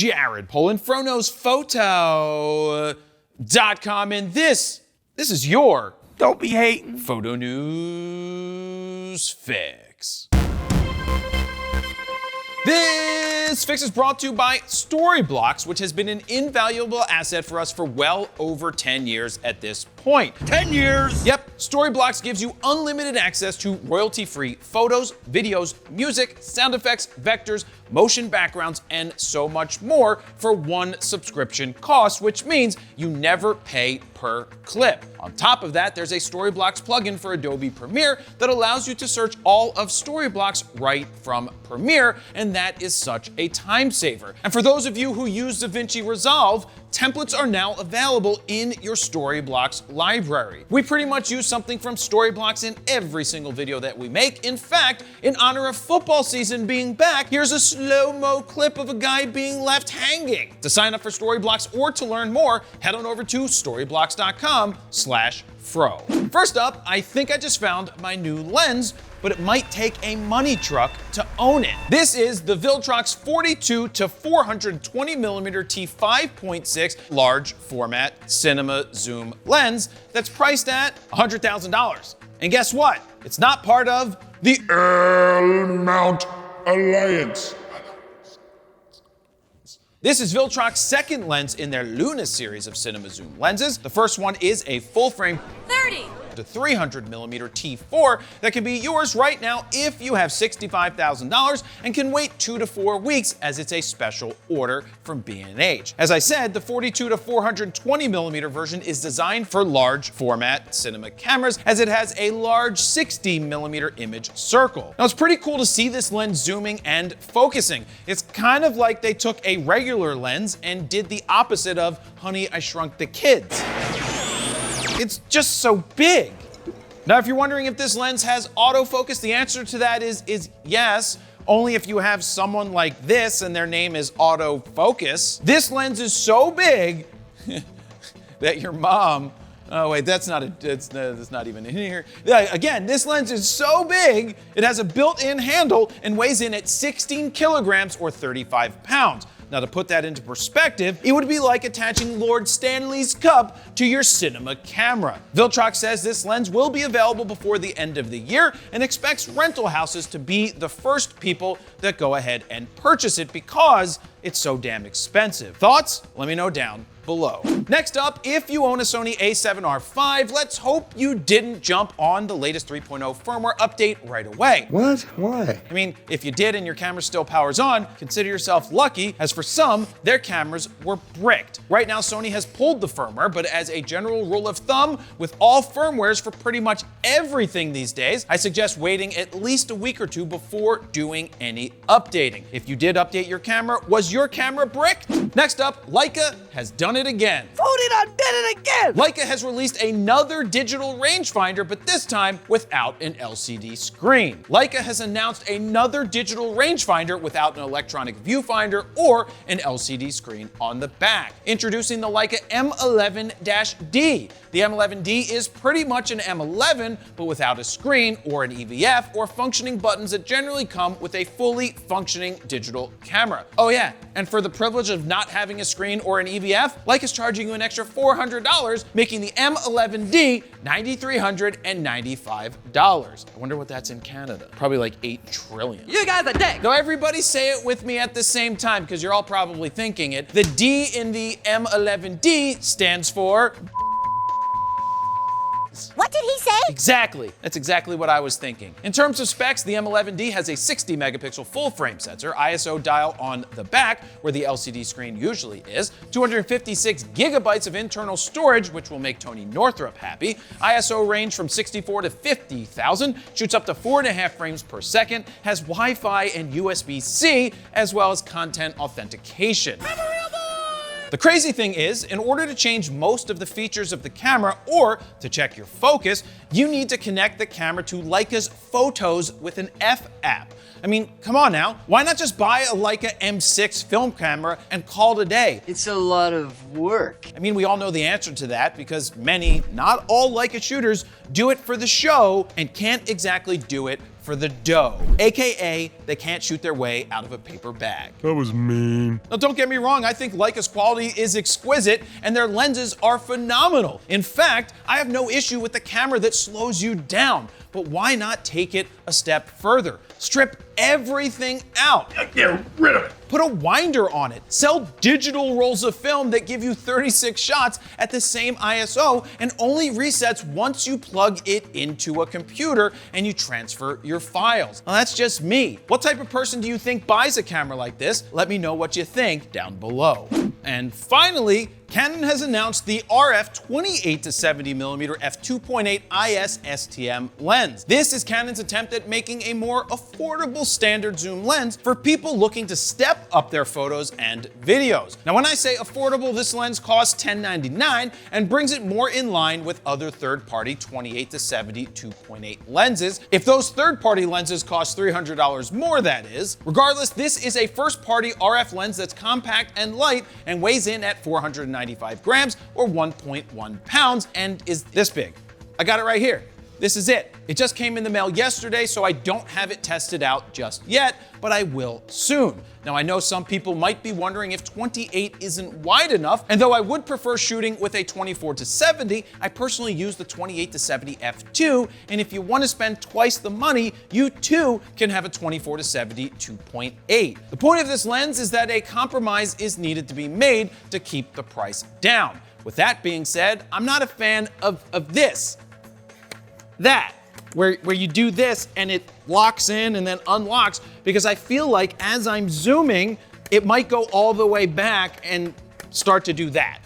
Jared Polin, FroKnowsPhoto.com, and this is your Don't be hating Photo News Fix. This fix is brought to you by Storyblocks, which has been an invaluable asset for us for well over 10 years at this point. 10 years. Yep, Storyblocks gives you unlimited access to royalty-free photos, videos, music, sound effects, vectors, motion backgrounds, and so much more for one subscription cost, which means you never pay per clip. On top of that, there's a Storyblocks plugin for Adobe Premiere that allows you to search all of Storyblocks right from Premiere, and that is such a time saver. And for those of you who use DaVinci Resolve, templates are now available in your Storyblocks library. We pretty much use something from Storyblocks in every single video that we make. In fact, in honor of football season being back, here's a slow-mo clip of a guy being left hanging. To sign up for Storyblocks or to learn more, head on over to storyblocks.com/fro. First up, I think I just found my new lens, but it might take a money truck to own it. This is the Viltrox 42 to 420mm t5.6 large format cinema zoom lens that's priced at $100,000. And guess what? It's not part of the Mount Alliance. This is Viltrox's second lens in their Luna series of cinema zoom lenses. The first one is a full frame 30 to 300mm T4 that can be yours right now if you have $65,000 and can wait 2 to 4 weeks as it's a special order from B&H. As I said, the 42 to 420mm version is designed for large format cinema cameras as it has a large 60mm image circle. Now it's pretty cool to see this lens zooming and focusing. It's kind of like they took a regular lens and did the opposite of Honey, I Shrunk the Kids. It's just so big. Now, if you're wondering if this lens has autofocus, the answer to that is yes, only if you have someone like this and their name is autofocus. This lens is so big that your mom, oh wait, that's not even in here. Yeah, again, this lens is so big, it has a built-in handle and weighs in at 16 kilograms or 35 pounds. Now, to put that into perspective, it would be like attaching Lord Stanley's cup to your cinema camera. Viltrox says this lens will be available before the end of the year and expects rental houses to be the first people that go ahead and purchase it because it's so damn expensive. Thoughts? Let me know down below. Next up, if you own a Sony A7R5, let's hope you didn't jump on the latest 3.0 firmware update right away. What? Why? I mean, if you did and your camera still powers on, consider yourself lucky, as for some, their cameras were bricked. Right now, Sony has pulled the firmware, but as a general rule of thumb, with all firmwares for pretty much everything these days, I suggest waiting at least a week or two before doing any updating. If you did update your camera, was your camera bricked? Next up, Leica has done it again. I did it again. Leica has released another digital rangefinder, but this time without an LCD screen. Leica has announced another digital rangefinder without an electronic viewfinder or an LCD screen on the back. Introducing the Leica M11-D. The M11-D is pretty much an M11, but without a screen or an EVF or functioning buttons that generally come with a fully functioning digital camera. Oh yeah, and for the privilege of not having a screen or an EVF, Leica's charging you an extra $400, making the M11-D $9,395. I wonder what that's in Canada. Probably like 8 trillion. You guys are dick. Now everybody say it with me at the same time because you're all probably thinking it. The D in the M11-D stands for... What did he say? Exactly. That's exactly what I was thinking. In terms of specs, the M11-D has a 60 megapixel full frame sensor, ISO dial on the back, where the LCD screen usually is, 256 gigabytes of internal storage, which will make Tony Northrup happy, ISO range from 64 to 50,000, shoots up to 4.5 frames per second, has Wi-Fi and USB-C, as well as content authentication. The crazy thing is, in order to change most of the features of the camera or to check your focus, you need to connect the camera to Leica's Photos with an F app. I mean, come on now. Why not just buy a Leica M6 film camera and call it a day? It's a lot of work. I mean, we all know the answer to that because many, not all Leica shooters do it for the show and can't exactly do it for the dough. AKA, they they can't shoot their way out of a paper bag. That was mean. Now, don't get me wrong, I think Leica's quality is exquisite and their lenses are phenomenal. In fact, I have no issue with the camera that slows you down, but why not take it a step further? Strip everything out. Get rid of it. Put a winder on it. Sell digital rolls of film that give you 36 shots at the same ISO and only resets once you plug it into a computer and you transfer your files. Now, that's just me. What type of person do you think buys a camera like this? Let me know what you think down below. And finally, Canon has announced the RF 28-70mm f2.8 IS STM lens. This is Canon's attempt at making a more affordable standard zoom lens for people looking to step up their photos and videos. Now, when I say affordable, this lens costs $1099 and brings it more in line with other third-party 28-70 2.8 lenses. If those third-party lenses cost $300 more, that is. Regardless, this is a first-party RF lens that's compact and light and weighs in at 495 grams or 1.1 pounds and is this big. I got it right here. This is it. It just came in the mail yesterday, so I don't have it tested out just yet, but I will soon. Now, I know some people might be wondering if 28 isn't wide enough, and though I would prefer shooting with a 24-70, I personally use the 28-70 f2, and if you want to spend twice the money, you too can have a 24-70 2.8. The point of this lens is that a compromise is needed to be made to keep the price down. With that being said, I'm not a fan of this. Where you do this and it locks in and then unlocks, because I feel like as I'm zooming, it might go all the way back and start to do that.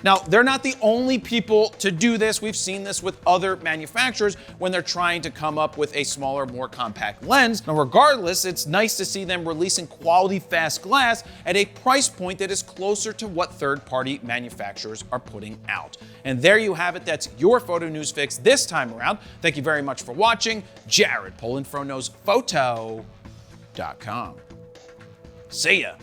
Now, they're not the only people to do this. We've seen this with other manufacturers when they're trying to come up with a smaller, more compact lens. Now, regardless, it's nice to see them releasing quality fast glass at a price point that is closer to what third-party manufacturers are putting out. And there you have it. That's your photo news fix this time around. Thank you very much for watching. Jared, Polin from KnowsPhoto.com. See ya.